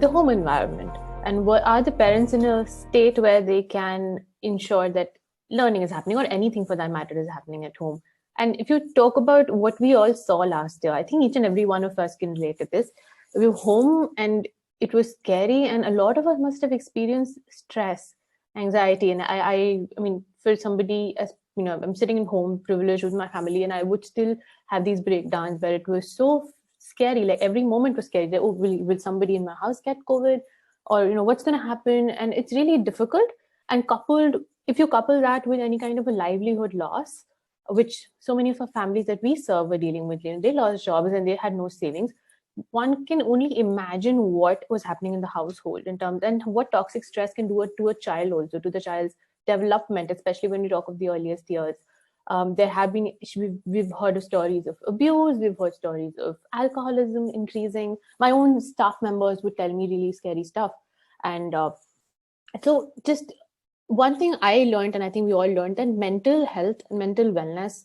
the home environment, and what are the parents in a state where they can ensure that learning is happening, or anything for that matter is happening at home. And if you talk about what we all saw last year, I think each and every one of us can relate to this. We were home and it was scary, and a lot of us must have experienced stress, anxiety. And I mean, for somebody, as you know, I'm sitting in home privileged with my family, and I would still have these breakdowns where it was so scary. Like every moment was scary. Like, oh, will somebody in my house get COVID? Or, you know, what's going to happen? And it's really difficult. And if you couple that with any kind of a livelihood loss, which so many of our families that we serve were dealing with, you know, they lost jobs and they had no savings. One can only imagine what was happening in the household in terms, and what toxic stress can do to a child, also to the child's development, especially when we talk of the earliest years. There have been, we've heard of stories of abuse, we've heard stories of alcoholism increasing. My own staff members would tell me really scary stuff. And so just one thing I learned, and I think we all learned, that mental health and mental wellness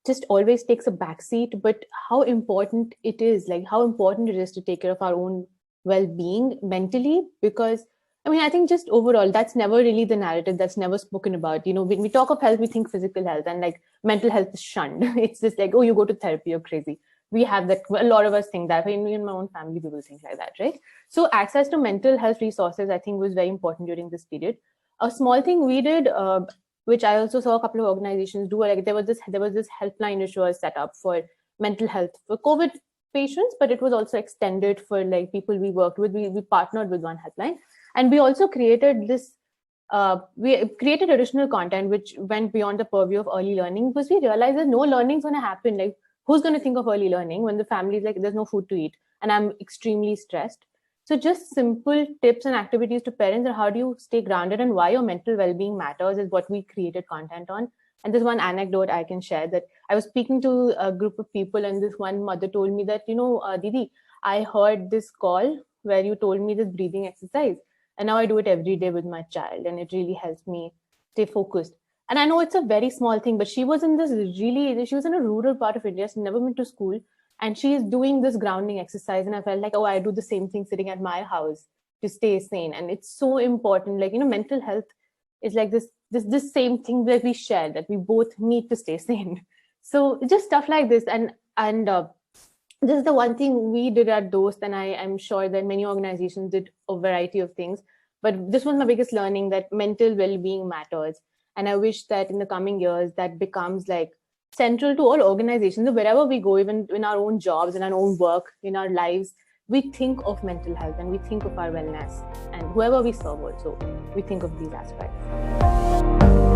just always takes a backseat, but how important it is, like how important it is to take care of our own well-being mentally. Because I mean, I think just overall, that's never really the narrative, that's never spoken about. You know, when we talk of health, we think physical health, and like mental health is shunned. It's just like, oh, you go to therapy, you're crazy. We have that, a lot of us think that. In my own family, people think like that, right? So access to mental health resources, I think, was very important during this period. A small thing we did, which I also saw a couple of organizations do, like there was this helpline which was set up for mental health for COVID patients, but it was also extended for like people we worked with. We partnered with one helpline, and we also created this. We created additional content which went beyond the purview of early learning, because we realized that no learning is going to happen. Like, who's going to think of early learning when the family is like, there's no food to eat and I'm extremely stressed? So just simple tips and activities to parents on how do you stay grounded and why your mental well-being matters is what we created content on. And there's one anecdote I can share, that I was speaking to a group of people, and this one mother told me that, you know, Didi, I heard this call where you told me this breathing exercise, and now I do it every day with my child, and it really helps me stay focused. And I know it's a very small thing, but she was in a rural part of India, she's never been to school, and she is doing this grounding exercise. And I felt like, oh, I do the same thing sitting at my house to stay sane. And it's so important. Like, you know, mental health is like this same thing that we share, that we both need to stay sane. So just stuff like this. And this is the one thing we did at Dost, and I'm sure that many organizations did a variety of things. But this was my biggest learning, that mental well-being matters. And I wish that in the coming years, that becomes like central to all organizations. So wherever we go, even in our own jobs, in our own work, in our lives, we think of mental health and we think of our wellness. And whoever we serve also, we think of these aspects.